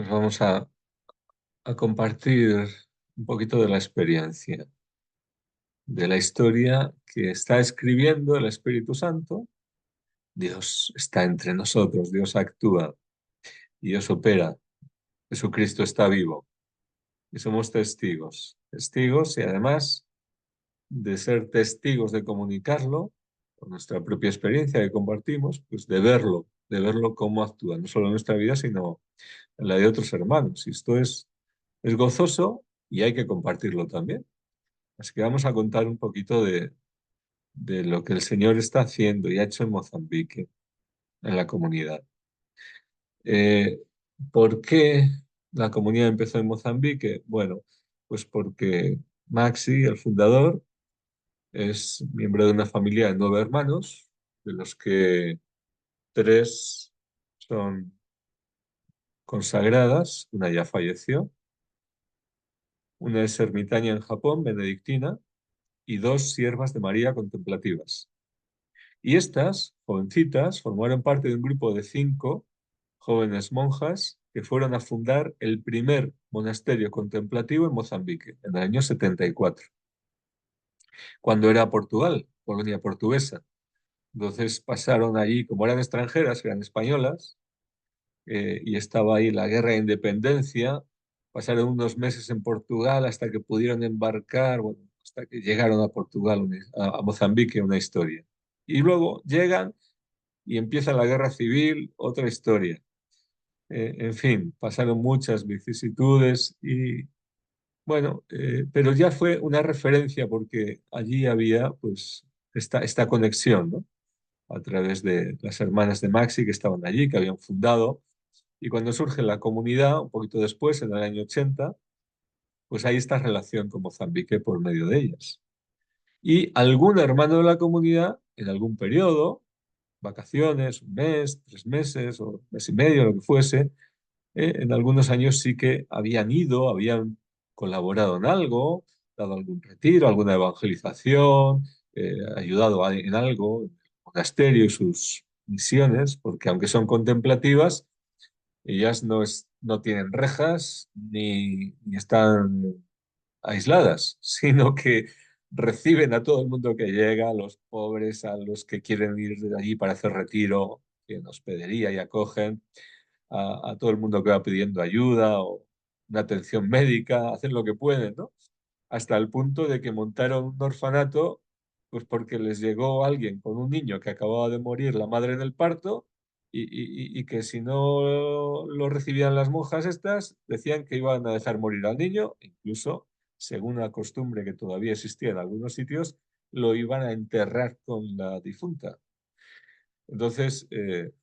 Pues vamos a compartir un poquito de la experiencia, de la historia que está escribiendo el Espíritu Santo. Dios está entre nosotros, Dios actúa, Dios opera, Jesucristo está vivo y somos testigos, testigos y además de ser testigos de comunicarlo, con nuestra propia experiencia que compartimos, pues de verlo cómo actúa, no solo en nuestra vida, sino en la de otros hermanos. Y esto es gozoso y hay que compartirlo también. Así que vamos a contar un poquito de lo que el Señor está haciendo y ha hecho en Mozambique, en la comunidad. Eh, ¿Por qué la comunidad empezó en Mozambique? Bueno, pues porque Maxi, el fundador, es miembro de una familia de 9 hermanos, de los que 3 son consagradas, una ya falleció, una es ermitaña en Japón, benedictina, y 2 siervas de María contemplativas. Y estas, jovencitas, formaron parte de un grupo de 5 jóvenes monjas que fueron a fundar el primer monasterio contemplativo en Mozambique, en el año 74, cuando era Portugal, colonia portuguesa. Entonces pasaron allí, como eran extranjeras, eran españolas, y estaba ahí la guerra de independencia, pasaron unos meses en Portugal hasta que pudieron embarcar, bueno, hasta que llegaron a Portugal, a Mozambique, una historia. Y luego llegan y empieza la guerra civil, otra historia. En fin, pasaron muchas vicisitudes y bueno, pero ya fue una referencia porque allí había pues esta conexión, ¿no? A través de las hermanas de Maxi que estaban allí, que habían fundado. Y cuando surge la comunidad, un poquito después, en el año 80, pues hay esta relación con Mozambique por medio de ellas. Y algún hermano de la comunidad, en algún periodo, vacaciones, un mes, 3 meses o mes y medio, lo que fuese, en algunos años sí que habían ido, habían colaborado en algo, dado algún retiro, alguna evangelización, ayudado en algo, en el monasterio y sus misiones, porque aunque son contemplativas, ellas no tienen rejas ni están aisladas, sino que reciben a todo el mundo que llega, a los pobres, a los que quieren ir de allí para hacer retiro, en hospedería y acogen a todo el mundo que va pidiendo ayuda o una atención médica, hacen lo que pueden, ¿no? Hasta el punto de que montaron un orfanato, pues porque les llegó alguien con un niño que acababa de morir la madre en el parto y que si no lo recibían las monjas estas, decían que iban a dejar morir al niño, incluso, según la costumbre que todavía existía en algunos sitios, lo iban a enterrar con la difunta. Entonces,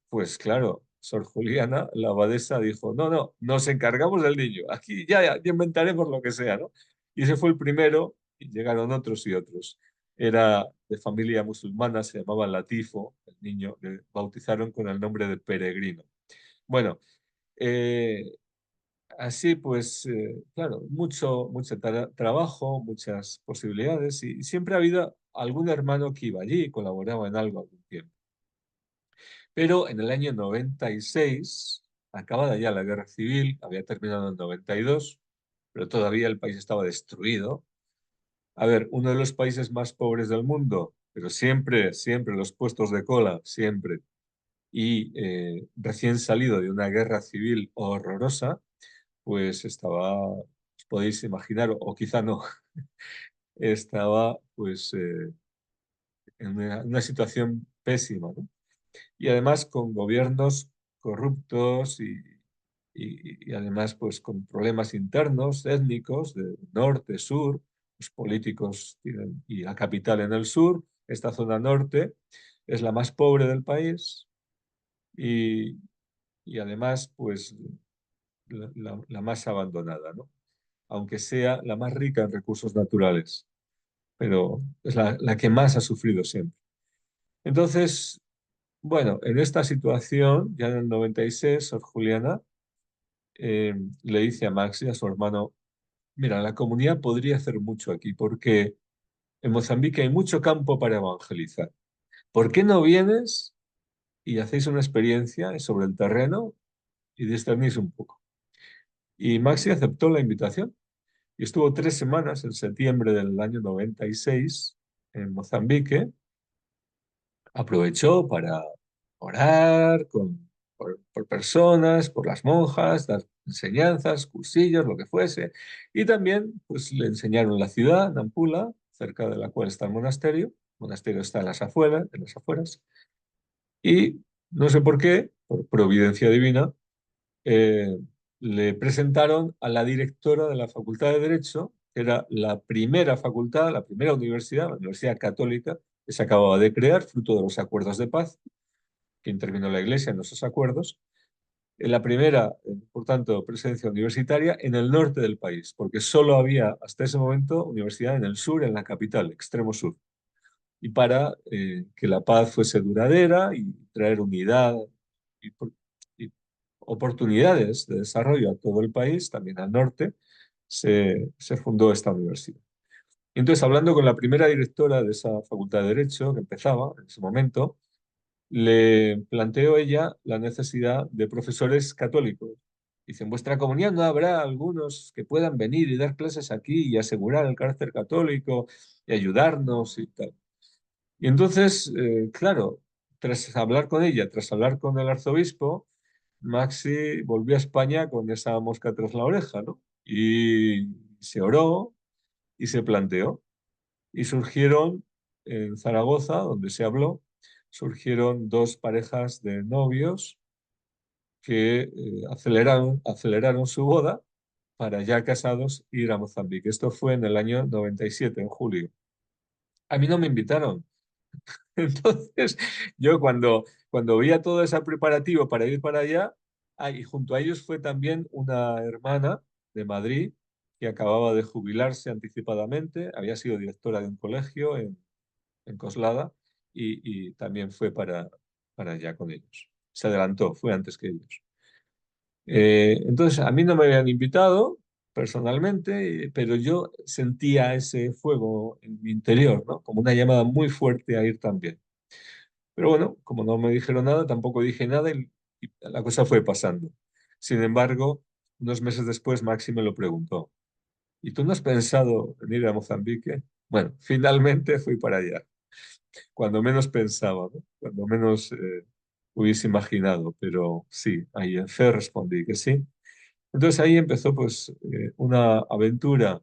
pues claro, Sor Juliana, la abadesa, dijo, no, no, nos encargamos del niño, aquí ya inventaremos lo que sea, ¿no? Y ese fue el primero, y llegaron otros y otros. Era de familia musulmana, se llamaba Latifo, el niño, le bautizaron con el nombre de Peregrino. Bueno, eh, así pues, claro, mucho trabajo, muchas posibilidades, y siempre ha habido algún hermano que iba allí y colaboraba en algo algún tiempo. Pero en el año 96, acabada ya la guerra civil, había terminado en 92, pero todavía el país estaba destruido. A ver, uno de los países más pobres del mundo, pero siempre, siempre los puestos de cola, siempre. Y recién salido de una guerra civil horrorosa, pues estaba, os podéis imaginar, o quizá no, estaba pues en una situación pésima, ¿no? Y además con gobiernos corruptos y además pues con problemas internos, étnicos, de norte, sur, los políticos tienen, y la capital en el sur, esta zona norte es la más pobre del país y, y además pues la más abandonada, ¿no? Aunque sea la más rica en recursos naturales, pero es la que más ha sufrido siempre. Entonces, bueno, en esta situación, ya en el 96, Sor Juliana eh, le dice a Max y a su hermano, mira, la comunidad podría hacer mucho aquí porque en Mozambique hay mucho campo para evangelizar. ¿Por qué no vienes y hacéis una experiencia sobre el terreno y discernís un poco? Y Maxi aceptó la invitación y estuvo 3 semanas en septiembre del año 96 en Mozambique. Aprovechó para orar por personas, por las monjas, dar enseñanzas, cursillos, lo que fuese. Y también pues, le enseñaron la ciudad, Nampula, cerca de la cual está el monasterio. El monasterio está en las afueras. Y no sé por qué, por providencia divina, eh, le presentaron a la directora de la Facultad de Derecho, que era la primera facultad, la primera universidad, la Universidad Católica, que se acababa de crear, fruto de los acuerdos de paz, que intervino la Iglesia en esos acuerdos. La primera, por tanto, presencia universitaria en el norte del país, porque solo había hasta ese momento universidad en el sur, en la capital, extremo sur. Y para que la paz fuese duradera y traer unidad y, y oportunidades de desarrollo a todo el país, también al norte, se fundó esta universidad. Y entonces, hablando con la primera directora de esa Facultad de Derecho, que empezaba en ese momento, le planteó ella la necesidad de profesores católicos. Dice, en vuestra comunidad no habrá algunos que puedan venir y dar clases aquí y asegurar el carácter católico y ayudarnos y tal. Y entonces, claro, tras hablar con ella, tras hablar con el arzobispo, Maxi volvió a España con esa mosca tras la oreja, ¿no? Y se oró y se planteó. Y surgieron en Zaragoza, donde se habló, surgieron dos parejas de novios que aceleraron su boda para ya casados ir a Mozambique. Esto fue en el año 97, en julio. A mí no me invitaron. Entonces, yo cuando veía todo ese preparativo para ir para allá, y junto a ellos fue también una hermana de Madrid que acababa de jubilarse anticipadamente, había sido directora de un colegio en Coslada y también fue para allá con ellos. Se adelantó, fue antes que ellos. Entonces, a mí no me habían invitado personalmente, pero yo sentía ese fuego en mi interior, ¿no? Como una llamada muy fuerte a ir también. Pero bueno, como no me dijeron nada, tampoco dije nada y la cosa fue pasando. Sin embargo, unos meses después Maxi me lo preguntó. ¿Y tú no has pensado en ir a Mozambique? Bueno, finalmente fui para allá, cuando menos pensaba, ¿no? Cuando menos hubiese imaginado, pero sí, ahí en fe respondí que sí. Entonces ahí empezó pues una aventura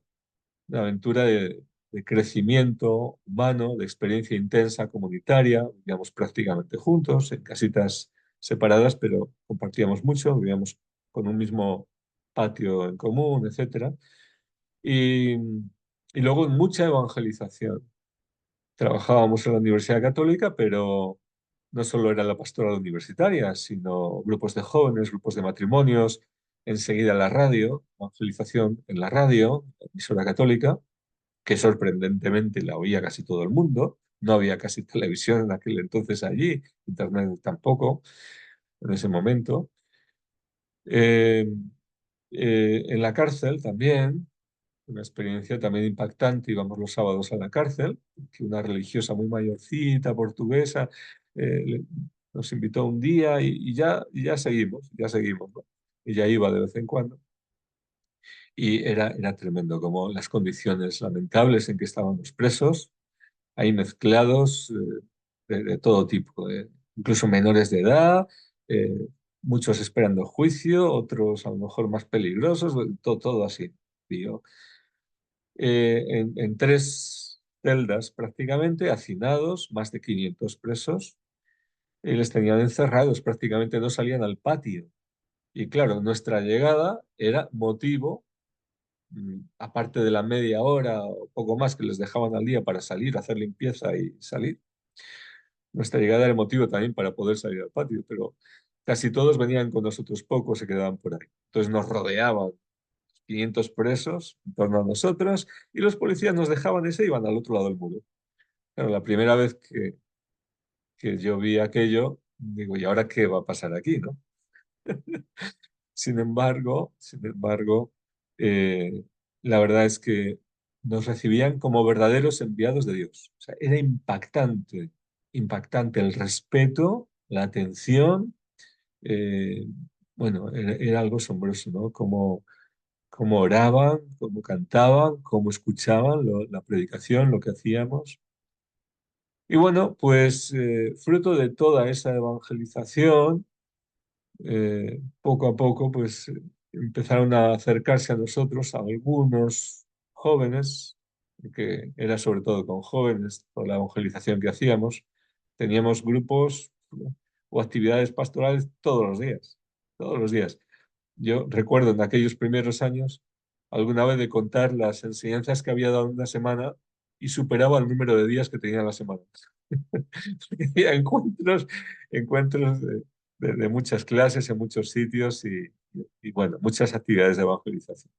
de crecimiento humano, de experiencia intensa comunitaria, vivíamos prácticamente juntos, en casitas separadas, pero compartíamos mucho, vivíamos con un mismo patio en común, etcétera. Y, y luego mucha evangelización. Trabajábamos en la Universidad Católica, pero no solo era la pastoral universitaria, sino grupos de jóvenes, grupos de matrimonios, enseguida la radio, evangelización en la radio, emisora católica, que sorprendentemente la oía casi todo el mundo. No había casi televisión en aquel entonces allí, internet tampoco en ese momento. Eh, en la cárcel también, una experiencia también impactante. Íbamos los sábados a la cárcel, que una religiosa muy mayorcita, portuguesa, nos invitó un día y ya seguimos, ¿no? Ella iba de vez en cuando. Y era tremendo, como las condiciones lamentables en que estaban los presos, ahí mezclados de todo tipo, incluso menores de edad, eh, muchos esperando juicio, otros a lo mejor más peligrosos, todo así. Tío. En 3 celdas prácticamente, hacinados, más de 500 presos, y les tenían encerrados, prácticamente no salían al patio. Y claro, nuestra llegada era motivo, aparte de la media hora o poco más que les dejaban al día para salir, hacer limpieza y salir, nuestra llegada era motivo también para poder salir al patio, pero casi todos venían con nosotros, pocos se quedaban por ahí. Entonces nos rodeaban 500 presos en torno a nosotros y los policías nos dejaban y se iban al otro lado del muro. Claro, la primera vez que yo vi aquello, digo, ¿y ahora qué va a pasar aquí, no? Sin embargo, eh, la verdad es que nos recibían como verdaderos enviados de Dios. O sea, era impactante, impactante el respeto, la atención. eh, bueno, era algo asombroso, ¿no? Como cómo oraban, cómo cantaban, cómo escuchaban la predicación, lo que hacíamos. Y bueno, pues fruto de toda esa evangelización, poco a poco, pues empezaron a acercarse a nosotros algunos jóvenes, que era sobre todo con jóvenes, por la evangelización que hacíamos. Teníamos grupos o actividades pastorales todos los días, todos los días. Yo recuerdo en aquellos primeros años alguna vez de contar las enseñanzas que había dado en una semana y superaba el número de días que tenía la semana. Había encuentros de muchas clases en muchos sitios y, bueno, muchas actividades de evangelización.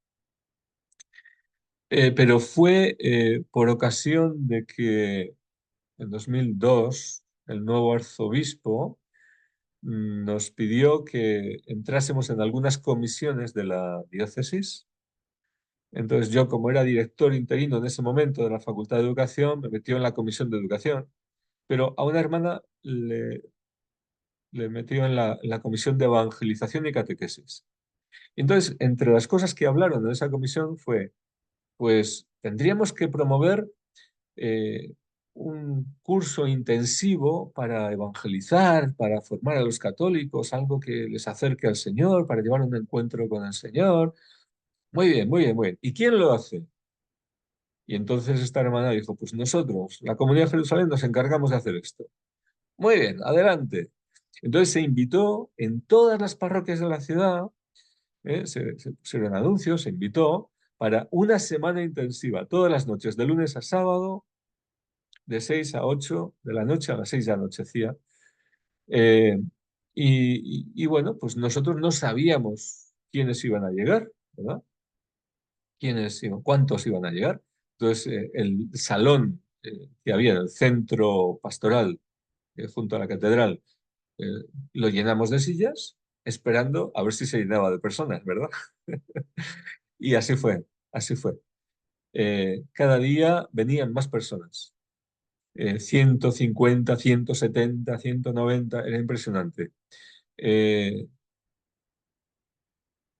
Pero fue por ocasión de que en 2002 el nuevo arzobispo nos pidió que entrásemos en algunas comisiones de la diócesis. Entonces yo, como era director interino en ese momento de la Facultad de Educación, me metió en la comisión de educación, pero a una hermana le metió en la comisión de evangelización y catequesis. Y entonces, entre las cosas que hablaron en esa comisión fue, pues tendríamos que promover eh, un curso intensivo para evangelizar, para formar a los católicos, algo que les acerque al Señor, para llevar un encuentro con el Señor. Muy bien, muy bien, muy bien. ¿Y quién lo hace? Y entonces esta hermana dijo, pues nosotros, la Comunidad de Jerusalén, nos encargamos de hacer esto. Muy bien, adelante. Entonces se invitó en todas las parroquias de la ciudad, se pusieron anuncios, se invitó para una semana intensiva, todas las noches, de lunes a sábado, de 6 a 8 de la noche, a las 6 ya anochecía. Eh, y bueno, pues nosotros no sabíamos quiénes iban a llegar, ¿verdad? Cuántos iban a llegar. Entonces, el salón que había en el centro pastoral junto a la catedral, eh, lo llenamos de sillas, esperando a ver si se llenaba de personas, ¿verdad? Y así fue, así fue. Cada día venían más personas. 150, 170, 190, era impresionante. Eh,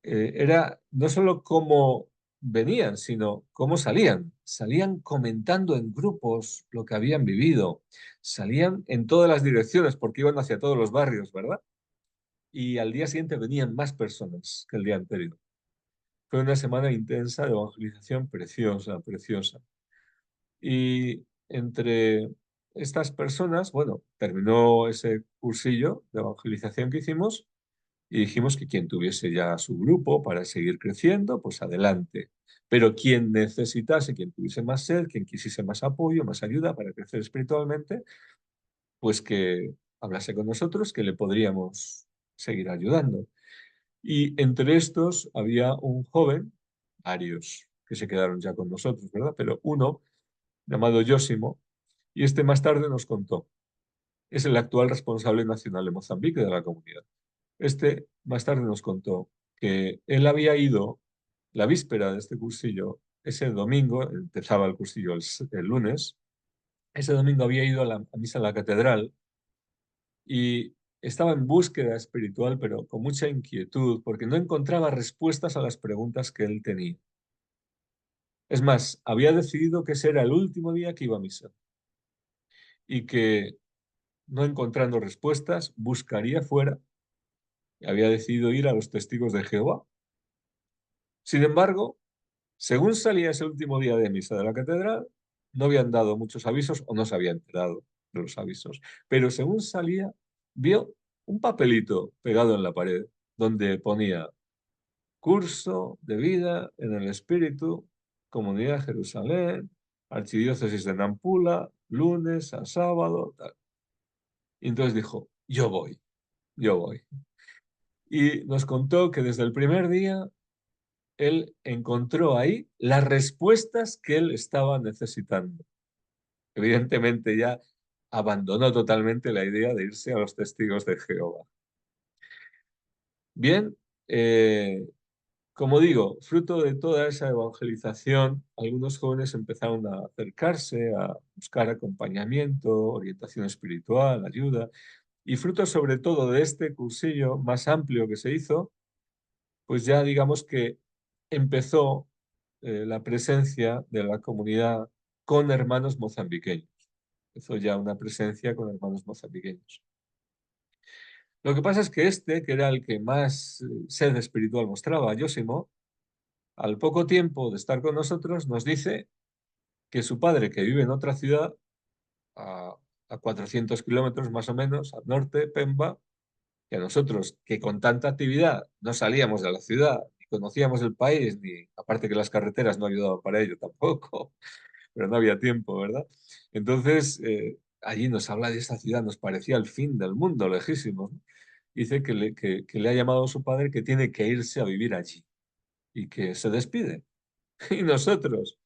Era no solo cómo venían, sino cómo salían. Salían comentando en grupos lo que habían vivido. Salían en todas las direcciones porque iban hacia todos los barrios, ¿verdad? Y al día siguiente venían más personas que el día anterior. Fue una semana intensa de evangelización preciosa, preciosa. Y entre estas personas, bueno, terminó ese cursillo de evangelización que hicimos y dijimos que quien tuviese ya su grupo para seguir creciendo, pues adelante. Pero quien necesitase, quien tuviese más sed, quien quisiese más apoyo, más ayuda para crecer espiritualmente, pues que hablase con nosotros, que le podríamos seguir ayudando. Y entre estos había un joven, varios que se quedaron ya con nosotros, ¿verdad? Pero uno llamado Yosimo, y este más tarde nos contó. Es el actual responsable nacional de Mozambique de la comunidad. Este más tarde nos contó que él había ido la víspera de este cursillo, ese domingo, empezaba el cursillo el lunes, ese domingo había ido a misa en la catedral y estaba en búsqueda espiritual, pero con mucha inquietud, porque no encontraba respuestas a las preguntas que él tenía. Es más, había decidido que ese era el último día que iba a misa y que, no encontrando respuestas, buscaría fuera. Había decidido ir a los testigos de Jehová. Sin embargo, según salía ese último día de misa de la catedral, no habían dado muchos avisos o no se había enterado de los avisos. Pero según salía, vio un papelito pegado en la pared donde ponía curso de vida en el Espíritu, Comunidad de Jerusalén, Archidiócesis de Nampula, lunes a sábado, tal. Y entonces dijo, yo voy, yo voy. Y nos contó que desde el primer día él encontró ahí las respuestas que él estaba necesitando. Evidentemente ya abandonó totalmente la idea de irse a los testigos de Jehová. Bien, como digo, fruto de toda esa evangelización, algunos jóvenes empezaron a acercarse, a buscar acompañamiento, orientación espiritual, ayuda, y fruto sobre todo de este cursillo más amplio que se hizo, pues ya digamos que empezó la presencia de la comunidad con hermanos mozambiqueños. Empezó ya una presencia con hermanos mozambiqueños. Lo que pasa es que este, que era el que más sed espiritual mostraba, Josimo, al poco tiempo de estar con nosotros, nos dice que su padre, que vive en otra ciudad, a, a 400 kilómetros más o menos, al norte, Pemba, que a nosotros, que con tanta actividad no salíamos de la ciudad, ni conocíamos el país, ni aparte que las carreteras no ayudaban para ello tampoco, pero no había tiempo, ¿verdad? Entonces, allí nos habla de esta ciudad, nos parecía el fin del mundo, lejísimos, ¿no? Dice que le ha llamado a su padre que tiene que irse a vivir allí y que se despide. Y nosotros,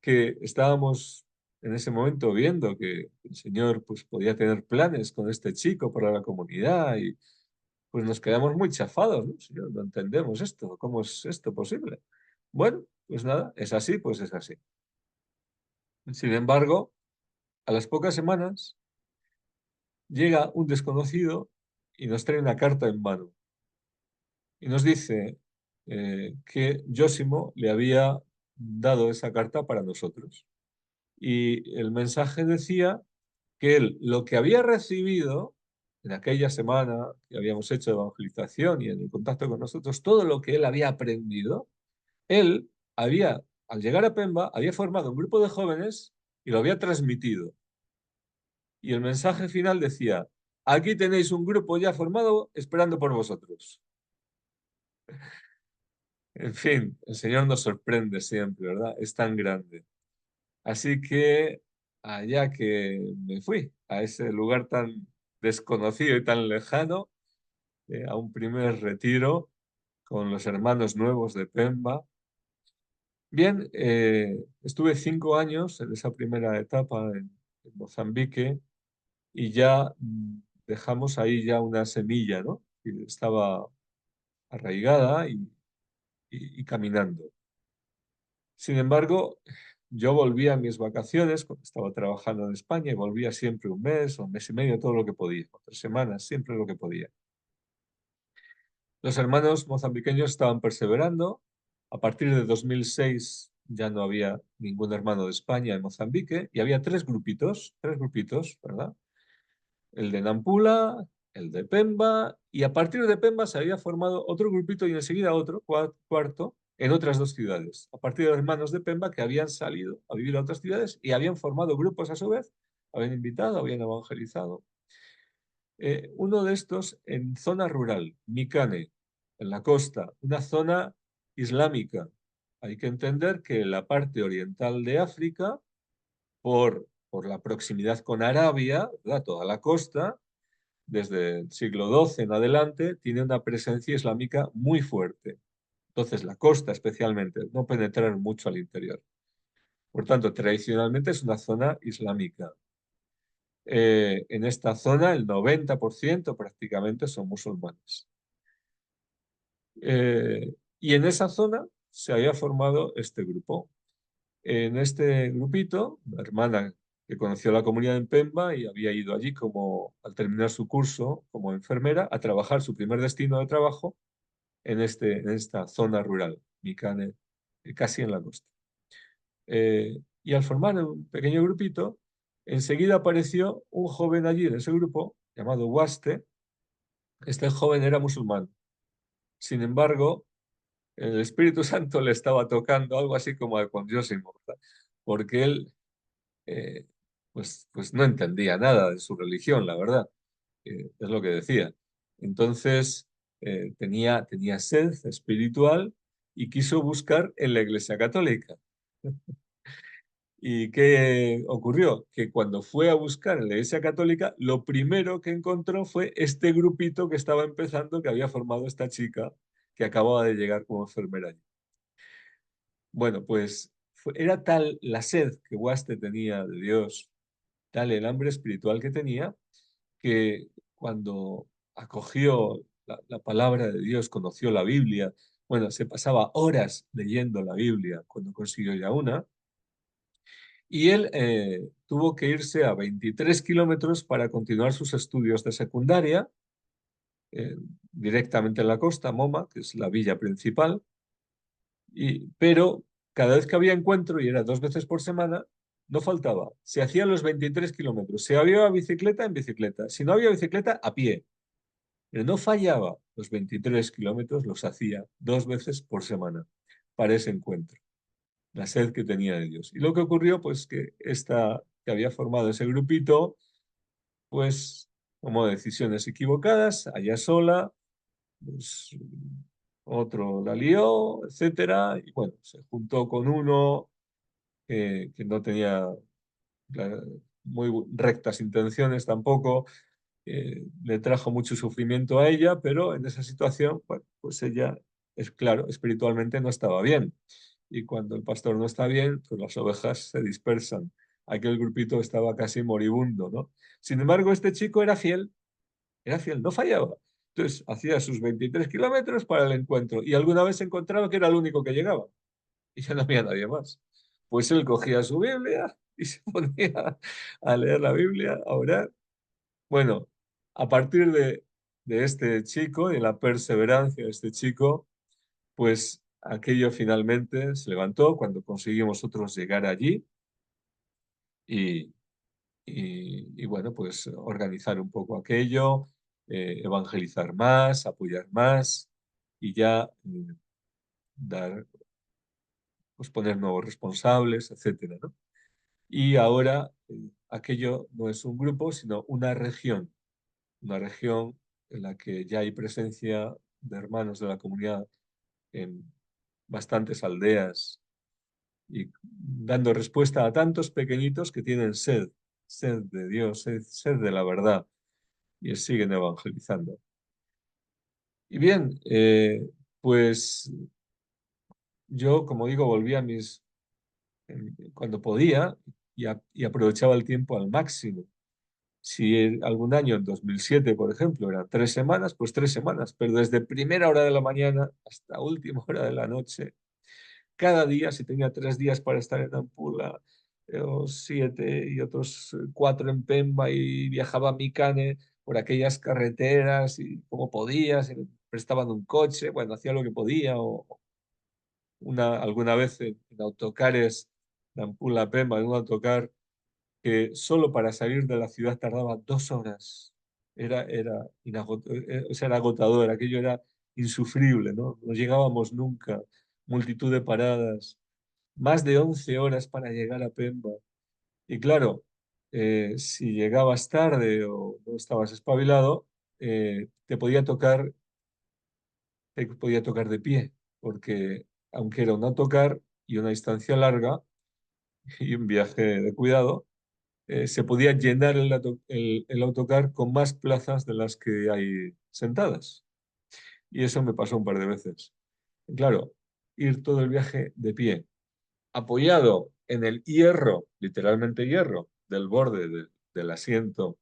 que estábamos en ese momento viendo que el Señor pues, podía tener planes con este chico para la comunidad y pues nos quedamos muy chafados, ¿no? Señor, no entendemos esto, ¿cómo es esto posible? Bueno, pues nada, es así, pues es así. Sin embargo, a las pocas semanas llega un desconocido y nos trae una carta en mano y nos dice que Josimo le había dado esa carta para nosotros. Y el mensaje decía que él lo que había recibido en aquella semana que habíamos hecho de evangelización y en el contacto con nosotros, todo lo que él había aprendido, él había, al llegar a Pemba, había formado un grupo de jóvenes y lo había transmitido. Y el mensaje final decía, aquí tenéis un grupo ya formado esperando por vosotros. En fin, el Señor nos sorprende siempre, ¿verdad? Es tan grande. Así que allá que me fui, a ese lugar tan desconocido y tan lejano, a un primer retiro con los hermanos nuevos de Pemba. Bien, estuve 5 años en esa primera etapa en Mozambique y ya dejamos ahí ya una semilla, ¿no? Que estaba arraigada y caminando. Sin embargo, yo volvía a mis vacaciones, cuando estaba trabajando en España, y volvía siempre un mes y medio, todo lo que podía, o 3 semanas, siempre lo que podía. Los hermanos mozambiqueños estaban perseverando. A partir de 2006 ya no había ningún hermano de España en Mozambique y había tres grupitos, ¿verdad? El de Nampula, el de Pemba, y a partir de Pemba se había formado otro grupito y enseguida otro, cuarto, en otras dos ciudades. A partir de los hermanos de Pemba que habían salido a vivir a otras ciudades y habían formado grupos a su vez, habían invitado, habían evangelizado. Uno de estos en zona rural, Mikane, en la costa, una zona islámica. Hay que entender que la parte oriental de África, por la proximidad con Arabia, ¿verdad? Toda la costa, desde el siglo XII en adelante, tiene una presencia islámica muy fuerte. Entonces, la costa especialmente, no penetrar mucho al interior. Por tanto, tradicionalmente es una zona islámica. En esta zona, el 90% prácticamente son musulmanes. Y en esa zona se había formado este grupo. En este grupito, la hermana que conoció la comunidad en Pemba y había ido allí como al terminar su curso como enfermera a trabajar su primer destino de trabajo en esta zona rural, Micane, casi en la costa. Y al formar un pequeño grupito, enseguida apareció un joven allí en ese grupo llamado Waste. Este joven era musulmán. Sin embargo, el Espíritu Santo le estaba tocando algo así como con Josimo, ¿verdad? Porque él eh, pues no entendía nada de su religión, la verdad, es lo que decía. Entonces tenía sed espiritual y quiso buscar en la Iglesia Católica. ¿Y qué ocurrió? Que cuando fue a buscar en la Iglesia Católica, lo primero que encontró fue este grupito que estaba empezando, que había formado esta chica que acababa de llegar como enfermera allí. Bueno, pues era tal la sed que Waste tenía de Dios, tal el hambre espiritual que tenía, que cuando acogió la palabra de Dios, conoció la Biblia, bueno, se pasaba horas leyendo la Biblia cuando consiguió ya una, y él tuvo que irse a 23 kilómetros para continuar sus estudios de secundaria, eh, directamente en la costa, Moma, que es la villa principal, Pero cada vez que había encuentro, y era 2 veces por semana, no faltaba. Se hacían los 23 kilómetros. Si había bicicleta, en bicicleta. Si no había bicicleta, a pie. Pero no fallaba. Los 23 kilómetros los hacía 2 veces por semana para ese encuentro. La sed que tenía de Dios. Y lo que ocurrió, pues que esta que había formado ese grupito, pues tomó decisiones equivocadas, allá sola, pues otro la lió, etcétera, y bueno, se juntó con uno que no tenía la- muy rectas intenciones tampoco, le trajo mucho sufrimiento a ella, pero en esa situación, bueno, pues ella, es claro, espiritualmente no estaba bien. Y cuando el pastor no está bien, pues las ovejas se dispersan. Aquel grupito estaba casi moribundo, ¿no? Sin embargo, este chico era fiel, no fallaba. Entonces, hacía sus 23 kilómetros para el encuentro y alguna vez se encontraba que era el único que llegaba y ya no había nadie más. Pues él cogía su Biblia y se ponía a leer la Biblia, a orar. Bueno, a partir de este chico, de la perseverancia de este chico, pues aquello finalmente se levantó cuando conseguimos nosotros llegar allí y, y bueno, pues organizar un poco aquello, evangelizar más, apoyar más y ya dar, pues poner nuevos responsables, etcétera, ¿no? Y ahora aquello no es un grupo, sino una región en la que ya hay presencia de hermanos de la comunidad en bastantes aldeas y dando respuesta a tantos pequeñitos que tienen sed, sed de Dios, sed de la verdad y siguen evangelizando. Y bien, pues yo, como digo, volví a cuando podía y aprovechaba el tiempo al máximo. Si algún año, en 2007, por ejemplo, eran 3 semanas, pues 3 semanas, pero desde primera hora de la mañana hasta última hora de la noche, cada día, si tenía 3 días para estar en Nampula, o 7 y otros 4 en Pemba y viajaba a Micane por aquellas carreteras y como podía, si me prestaban un coche, bueno, hacía lo que podía, o alguna vez en autocares, Nampula, Pemba, en un autocar que solo para salir de la ciudad tardaba 2 horas. O sea, era agotador, aquello era insufrible, ¿no? No llegábamos nunca, multitud de paradas, más de 11 horas para llegar a Pemba. Y claro, si llegabas tarde o no estabas espabilado, te podía tocar de pie, porque aunque era un autocar y una distancia larga y un viaje de cuidado, se podía llenar el autocar con más plazas de las que hay sentadas. Y eso me pasó un par de veces. Claro, ir todo el viaje de pie, apoyado en el hierro, literalmente hierro, del borde del asiento,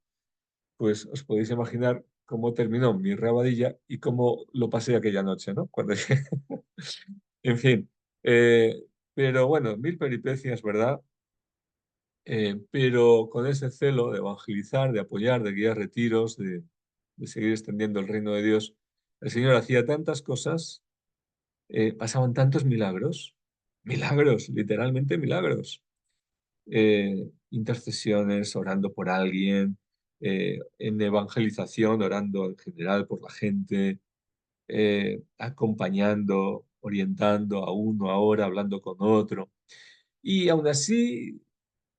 pues os podéis imaginar cómo terminó mi rabadilla y cómo lo pasé aquella noche, ¿no? Cuando llegué. En fin, pero bueno, mil peripecias, ¿verdad? Pero con ese celo de evangelizar, de apoyar, de guiar retiros, de seguir extendiendo el reino de Dios, el Señor hacía tantas cosas, pasaban tantos milagros, milagros, literalmente milagros, intercesiones, orando por alguien, en evangelización, orando en general por la gente, acompañando, orientando a uno ahora, hablando con otro. Y aún así,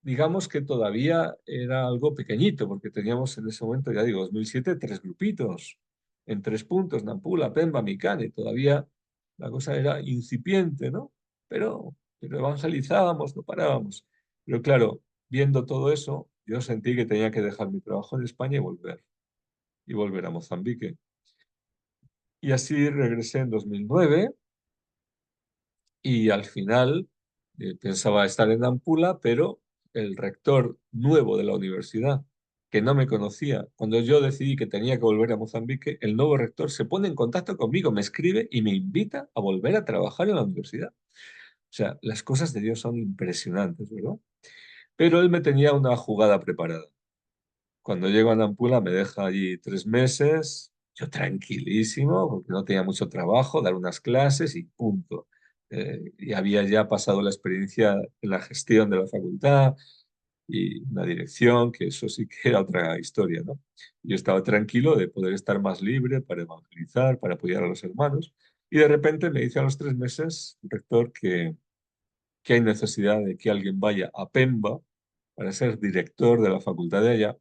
digamos que todavía era algo pequeñito, porque teníamos en ese momento, ya digo, 2007, 3 grupitos, en 3 puntos, Nampula, Pemba, Micane, todavía la cosa era incipiente, ¿no? Pero evangelizábamos, no parábamos. Pero claro, viendo todo eso, yo sentí que tenía que dejar mi trabajo en España y volver a Mozambique. Y así regresé en 2009 y al final pensaba estar en Nampula, pero el rector nuevo de la universidad, que no me conocía, cuando yo decidí que tenía que volver a Mozambique, el nuevo rector se pone en contacto conmigo, me escribe y me invita a volver a trabajar en la universidad. O sea, las cosas de Dios son impresionantes, ¿verdad? Pero él me tenía una jugada preparada. Cuando llego a Nampula me deja allí 3 meses, yo tranquilísimo, porque no tenía mucho trabajo, dar unas clases y punto. y había ya pasado la experiencia en la gestión de la facultad y una dirección, que eso sí que era otra historia, ¿no? Yo estaba tranquilo de poder estar más libre para evangelizar, para apoyar a los hermanos, y de repente me dice a los 3 meses, el rector, que hay necesidad de que alguien vaya a Pemba para ser director de la facultad de allá,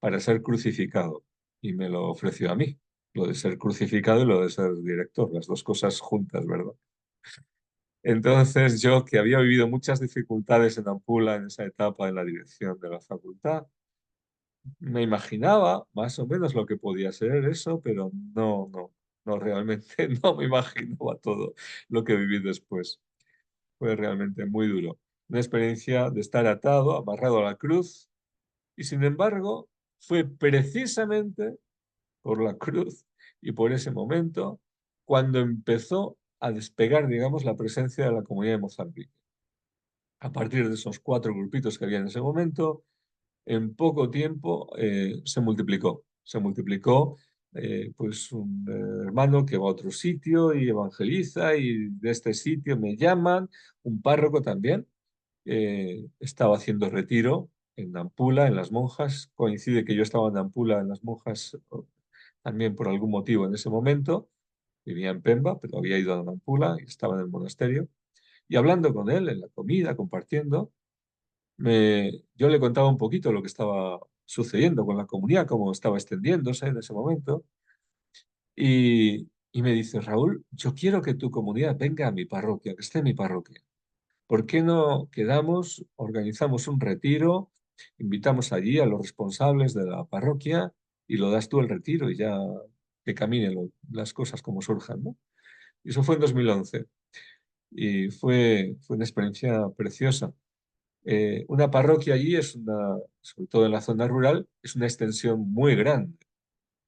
para ser crucificado. Y me lo ofreció a mí, lo de ser crucificado y lo de ser director, las dos cosas juntas, ¿verdad? Entonces yo, que había vivido muchas dificultades en Ampula en esa etapa en la dirección de la facultad, me imaginaba más o menos lo que podía ser eso, pero no realmente, no me imaginaba todo lo que viví después. Fue realmente muy duro. Una experiencia de estar atado, amarrado a la cruz, y sin embargo, fue precisamente por la cruz y por ese momento cuando empezó a despegar, digamos, la presencia de la comunidad de Mozambique. A partir de esos 4 grupitos que había en ese momento, en poco tiempo se multiplicó pues un hermano que va a otro sitio y evangeliza y de este sitio me llaman, un párroco también, estaba haciendo retiro en Nampula, en las monjas, coincide que yo estaba en Nampula, en las monjas también por algún motivo en ese momento, vivía en Pemba, pero había ido a Nampula y estaba en el monasterio, y hablando con él en la comida, compartiendo, yo le contaba un poquito lo que estaba sucediendo con la comunidad, cómo estaba extendiéndose en ese momento. Y me dice, Raúl, yo quiero que tu comunidad venga a mi parroquia, que esté en mi parroquia. ¿Por qué no quedamos, organizamos un retiro, invitamos allí a los responsables de la parroquia y lo das tú el retiro y ya que caminen las cosas como surjan, ¿no? Y eso fue en 2011 y fue una experiencia preciosa. Una parroquia allí es una, sobre todo en la zona rural, es una extensión muy grande,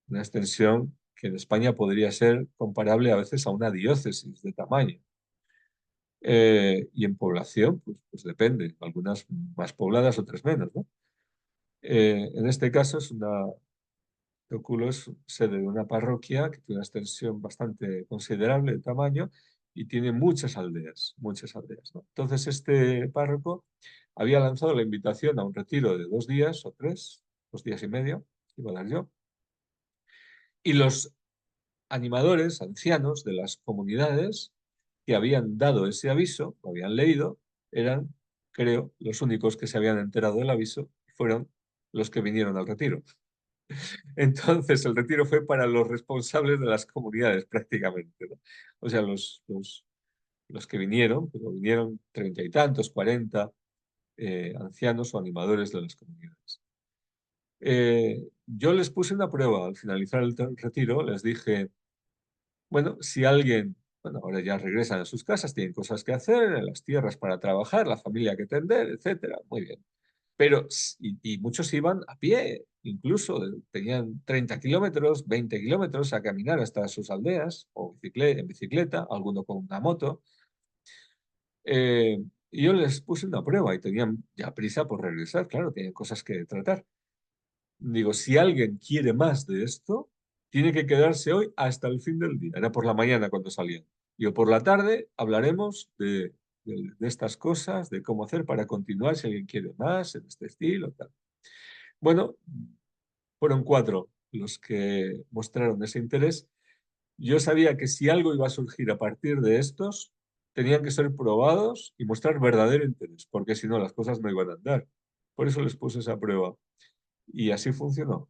una extensión que en España podría ser comparable a veces a una diócesis de tamaño. Y en población, pues depende, algunas más pobladas, otras menos, ¿no? En este caso es Teoculo es sede de una parroquia que tiene una extensión bastante considerable de tamaño y tiene muchas aldeas, ¿no? Entonces este párroco había lanzado la invitación a un retiro de 2 días o 3, 2 días y medio, iba a dar yo, y los animadores, ancianos de las comunidades que habían dado ese aviso, lo habían leído, eran, creo, los únicos que se habían enterado del aviso, fueron los que vinieron al retiro. Entonces, el retiro fue para los responsables de las comunidades, prácticamente, ¿no? O sea, los que vinieron, pero vinieron 30 y tantos, 40 ancianos o animadores de las comunidades. Yo les puse una prueba al finalizar el retiro, les dije, bueno, si alguien, bueno, ahora ya regresan a sus casas, tienen cosas que hacer, en las tierras para trabajar, la familia que tender, etcétera, muy bien. Pero, y muchos iban a pie, incluso tenían 30 kilómetros, 20 kilómetros a caminar hasta sus aldeas, o en bicicleta, alguno con una moto. Y yo les puse una prueba y tenían ya prisa por regresar, claro, tenían cosas que tratar. Digo, si alguien quiere más de esto, tiene que quedarse hoy hasta el fin del día. Era por la mañana cuando salían. Digo, por la tarde hablaremos de estas cosas, de cómo hacer para continuar si alguien quiere más en este estilo, tal. Bueno, fueron 4 los que mostraron ese interés. Yo sabía que si algo iba a surgir a partir de estos, tenían que ser probados y mostrar verdadero interés, porque si no las cosas no iban a andar. Por eso les puse esa prueba. Y así funcionó.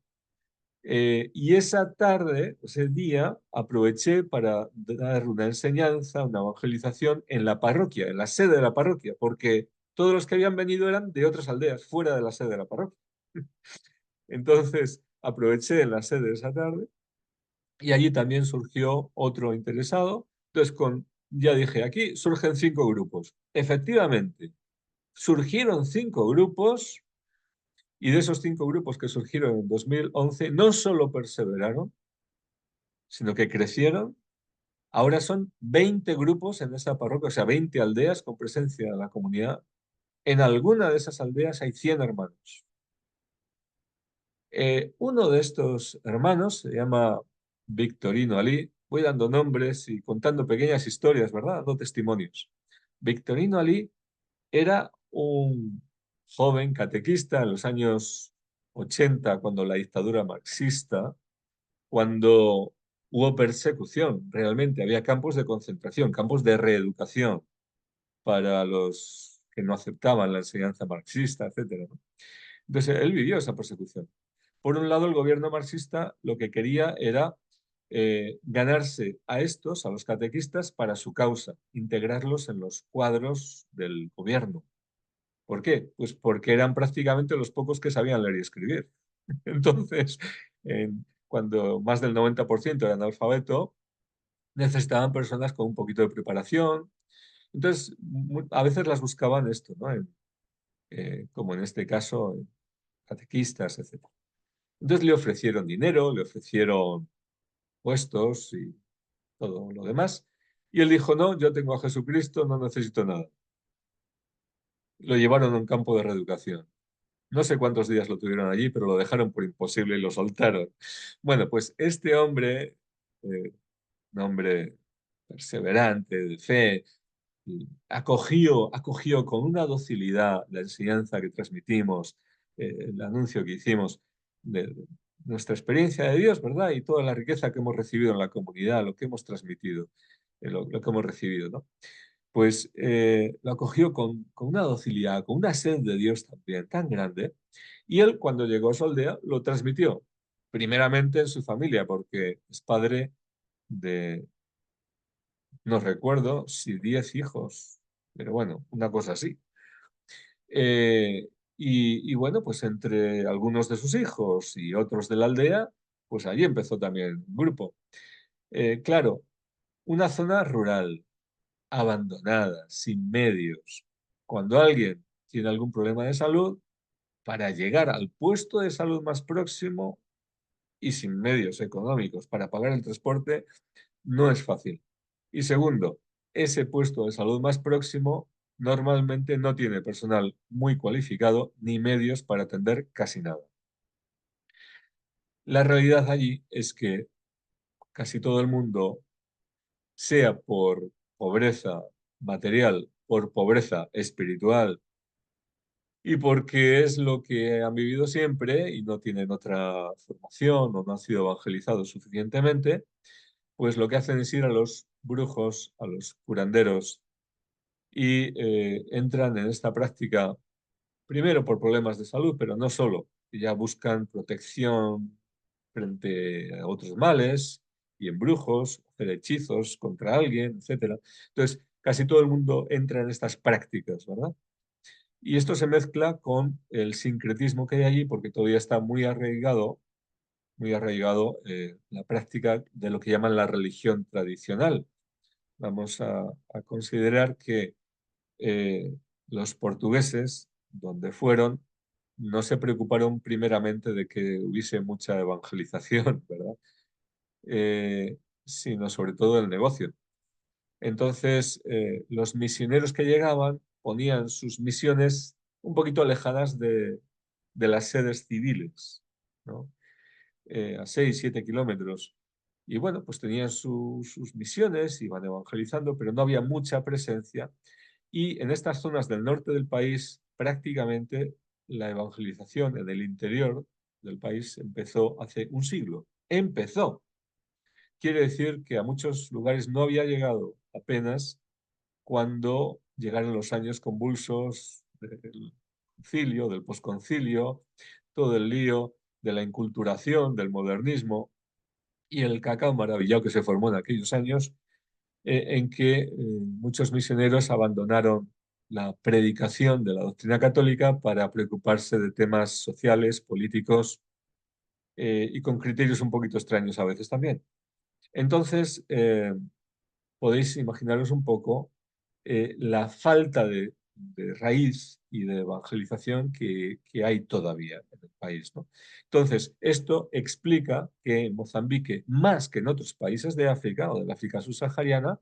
Y esa tarde, ese día, aproveché para dar una enseñanza, una evangelización en la parroquia, en la sede de la parroquia, porque todos los que habían venido eran de otras aldeas, fuera de la sede de la parroquia. Entonces, aproveché en la sede esa tarde y allí también surgió otro interesado. Entonces, ya dije, aquí surgen 5 grupos. Efectivamente, surgieron 5 grupos y de esos 5 grupos que surgieron en 2011, no solo perseveraron, sino que crecieron. Ahora son 20 grupos en esa parroquia, o sea, 20 aldeas con presencia de la comunidad. En alguna de esas aldeas hay 100 hermanos. Uno de estos hermanos se llama Victorino Ali. voy dando nombres y contando pequeñas historias, ¿verdad? Dando testimonios. Victorino Ali era un joven catequista en los años 80, cuando la dictadura marxista, cuando hubo persecución, realmente había campos de concentración, campos de reeducación para los que no aceptaban la enseñanza marxista, etcétera, ¿no? Entonces, él vivió esa persecución. Por un lado, el gobierno marxista lo que quería era ganarse a estos, a los catequistas, para su causa, integrarlos en los cuadros del gobierno. ¿Por qué? Pues porque eran prácticamente los pocos que sabían leer y escribir. Entonces, cuando más del 90% eran analfabeto, necesitaban personas con un poquito de preparación. Entonces, a veces las buscaban esto, ¿no? Como en este caso, catequistas, etc. Entonces le ofrecieron dinero, le ofrecieron puestos y todo lo demás. Y él dijo, no, yo tengo a Jesucristo, no necesito nada. Lo llevaron a un campo de reeducación. No sé cuántos días lo tuvieron allí, pero lo dejaron por imposible y lo soltaron. Bueno, pues este hombre, un hombre perseverante, de fe, y acogió con una docilidad la enseñanza que transmitimos, el anuncio que hicimos de nuestra experiencia de Dios, ¿verdad? Y toda la riqueza que hemos recibido en la comunidad, lo que hemos transmitido, lo que hemos recibido, ¿no? Pues lo acogió con una docilidad, con una sed de Dios también tan grande. Y él, cuando llegó a su aldea, lo transmitió, primeramente en su familia, porque es padre de, no recuerdo si 10 hijos, pero bueno, una cosa así. Y bueno, pues entre algunos de sus hijos y otros de la aldea, pues allí empezó también un grupo. Claro, una zona rural, abandonada, sin medios. Cuando alguien tiene algún problema de salud, para llegar al puesto de salud más próximo y sin medios económicos para pagar el transporte, no es fácil. Y segundo, ese puesto de salud más próximo normalmente no tiene personal muy cualificado ni medios para atender casi nada. La realidad allí es que casi todo el mundo, sea por pobreza material, por pobreza espiritual y porque es lo que han vivido siempre y no tienen otra formación o no han sido evangelizados suficientemente, pues lo que hacen es ir a los brujos, a los curanderos y entran en esta práctica primero por problemas de salud, pero no solo, ya buscan protección frente a otros males y embrujos, hacer hechizos contra alguien, etcétera. Entonces, casi todo el mundo entra en estas prácticas, ¿verdad? Y esto se mezcla con el sincretismo que hay allí, porque todavía está muy arraigado la práctica de lo que llaman la religión tradicional. Vamos a considerar que eh, los portugueses, donde fueron, no se preocuparon primeramente de que hubiese mucha evangelización, ¿verdad? Sino sobre todo el negocio. Entonces, los misioneros que llegaban ponían sus misiones un poquito alejadas de las sedes civiles, ¿no? A 6, 7 kilómetros. Y bueno, pues tenían sus misiones, iban evangelizando, pero no había mucha presencia. Y en estas zonas del norte del país, prácticamente la evangelización en el interior del país empezó hace un siglo. Empezó. Quiere decir que a muchos lugares no había llegado apenas cuando llegaron los años convulsos del concilio, del posconcilio, todo el lío de la inculturación, del modernismo y el cacao maravillado que se formó en aquellos años, en que muchos misioneros abandonaron la predicación de la doctrina católica para preocuparse de temas sociales, políticos y con criterios un poquito extraños a veces también. Entonces, podéis imaginaros un poco la falta de raíz y de evangelización que hay todavía en el país, ¿no? Entonces, esto explica que en Mozambique, más que en otros países de África o del África subsahariana,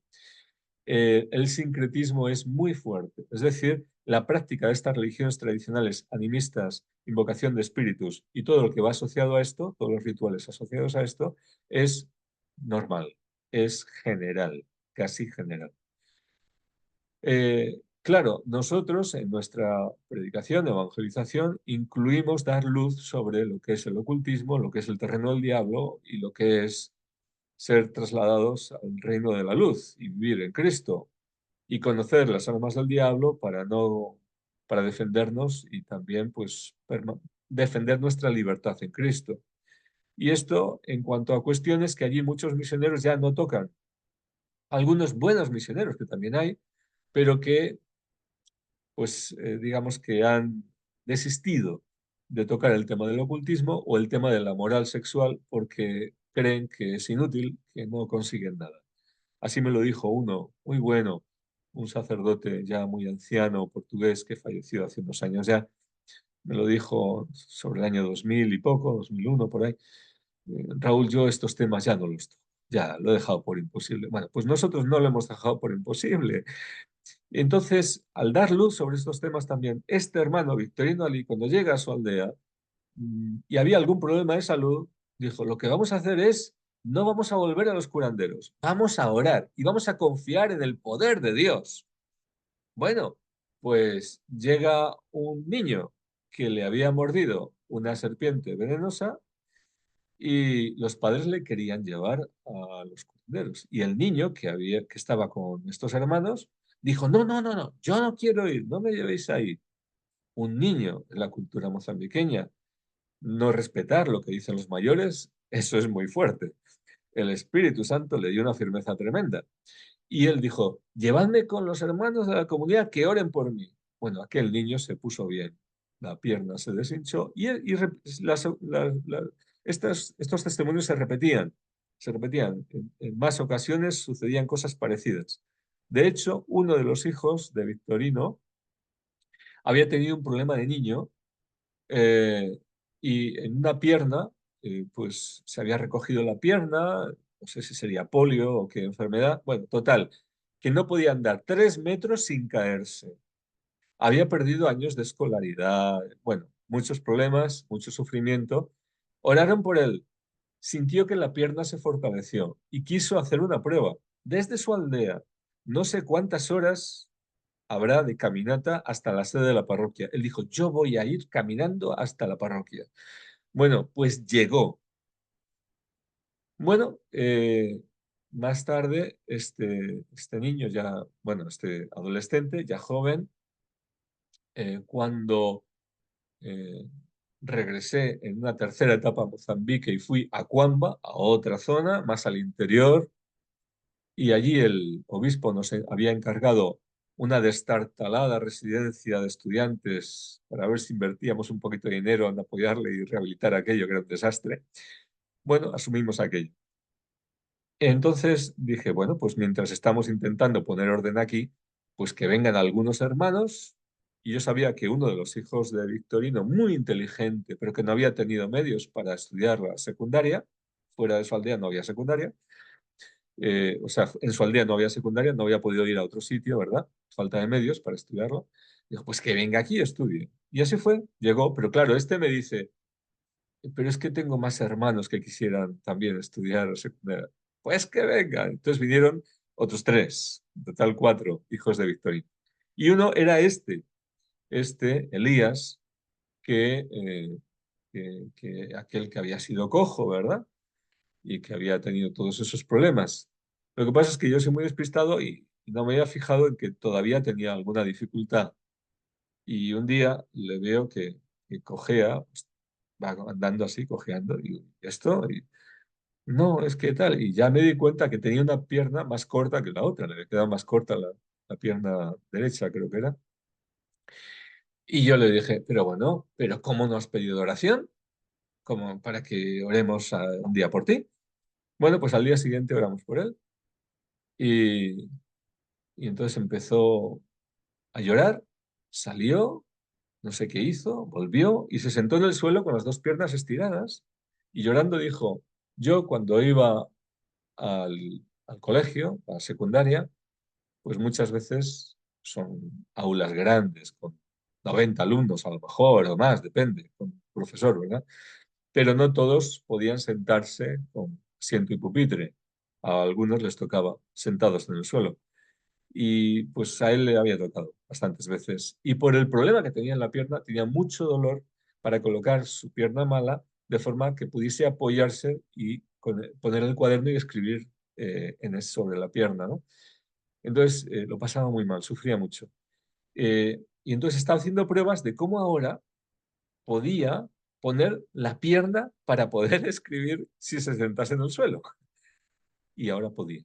el sincretismo es muy fuerte. Es decir, la práctica de estas religiones tradicionales animistas, invocación de espíritus y todo lo que va asociado a esto, todos los rituales asociados a esto, es normal. es general, casi general. Claro, nosotros en nuestra predicación, evangelización, incluimos dar luz sobre lo que es el ocultismo, lo que es el terreno del diablo y lo que es ser trasladados al reino de la luz y vivir en Cristo y conocer las armas del diablo para no, para defendernos y también pues defender nuestra libertad en Cristo. Y esto en cuanto a cuestiones que allí muchos misioneros ya no tocan. Algunos buenos misioneros que también hay, pero que pues digamos que han desistido de tocar el tema del ocultismo o el tema de la moral sexual porque creen que es inútil, que no consiguen nada. Así me lo dijo uno muy bueno, un sacerdote ya muy anciano portugués que falleció hace unos años ya. Me lo dijo sobre el año 2000 y poco, 2001 por ahí. Raúl, yo estos temas ya no los toco, ya lo he dejado por imposible. Bueno, pues nosotros no lo hemos dejado por imposible. Entonces, al dar luz sobre estos temas también, este hermano Victorino Ali, cuando llega a su aldea y había algún problema de salud, dijo, lo que vamos a hacer es, no vamos a volver a los curanderos, vamos a orar y vamos a confiar en el poder de Dios. Bueno, pues llega un niño que le había mordido una serpiente venenosa y los padres le querían llevar a los curanderos. Y el niño que estaba con estos hermanos dijo, no, no, no, no, yo no quiero ir, no me llevéis ahí. Un niño en la cultura mozambiqueña, no respetar lo que dicen los mayores, eso es muy fuerte. El Espíritu Santo le dio una firmeza tremenda. Y él dijo, llevadme con los hermanos de la comunidad que oren por mí. Bueno, aquel niño se puso bien, la pierna se deshinchó estos testimonios se repetían. En más ocasiones sucedían cosas parecidas. De hecho, uno de los hijos de Victorino había tenido un problema de niño eh, y en una pierna, pues se había recogido la pierna, no sé si sería polio o qué enfermedad, bueno, total, que no podía andar 3 metros sin caerse. Había perdido años de escolaridad, bueno, muchos problemas, mucho sufrimiento. Oraron por él, sintió que la pierna se fortaleció y quiso hacer una prueba. Desde su aldea, no sé cuántas horas habrá de caminata hasta la sede de la parroquia. Él dijo, yo voy a ir caminando hasta la parroquia. Bueno, pues llegó. Bueno, más tarde, este niño ya, bueno, este adolescente, ya joven, cuando eh, regresé en una tercera etapa a Mozambique y fui a Cuamba, a otra zona, más al interior, y allí el obispo nos había encargado una destartalada residencia de estudiantes para ver si invertíamos un poquito de dinero en apoyarle y rehabilitar aquello que era un desastre. Bueno, asumimos aquello. Entonces dije, bueno, pues mientras estamos intentando poner orden aquí, pues que vengan algunos hermanos. Y yo sabía que uno de los hijos de Victorino, muy inteligente, pero que no había tenido medios para estudiar la secundaria, fuera de su aldea no había secundaria, o sea, en su aldea no había secundaria, no había podido ir a otro sitio, ¿verdad? Falta de medios para estudiarlo. Dijo, pues que venga aquí y estudie. Y así fue, llegó, pero claro, este me dice, pero es que tengo más hermanos que quisieran también estudiar secundaria. Pues que venga. Entonces vinieron otros tres, en total cuatro hijos de Victorino. Y uno era Elías, que aquel que había sido cojo, ¿verdad? Y que había tenido todos esos problemas. Lo que pasa es que yo soy muy despistado y no me había fijado en que todavía tenía alguna dificultad. Y un día le veo que cojea, pues, va andando así, cojeando, y digo, ¿y esto? Y, no, es que tal. Y ya me di cuenta que tenía una pierna más corta que la otra, le había quedado más corta la pierna derecha, creo que era. Y yo le dije, pero bueno, pero ¿cómo no has pedido oración? Como para que oremos un día por ti. Bueno, pues al día siguiente oramos por él. Y, y entonces empezó a llorar, salió, no sé qué hizo, volvió y se sentó en el suelo con las dos piernas estiradas y llorando dijo, yo cuando iba al colegio, a la secundaria, pues muchas veces son aulas grandes, con 90 alumnos a lo mejor o más, depende, con profesor, ¿verdad? Pero no todos podían sentarse con asiento y pupitre. A algunos les tocaba sentados en el suelo. Y pues a él le había tocado bastantes veces. Y por el problema que tenía en la pierna, tenía mucho dolor para colocar su pierna mala de forma que pudiese apoyarse y poner el cuaderno y escribir sobre la pierna, ¿no? Entonces lo pasaba muy mal, sufría mucho. Y entonces estaba haciendo pruebas de cómo ahora podía poner la pierna para poder escribir si se sentase en el suelo. Y ahora podía,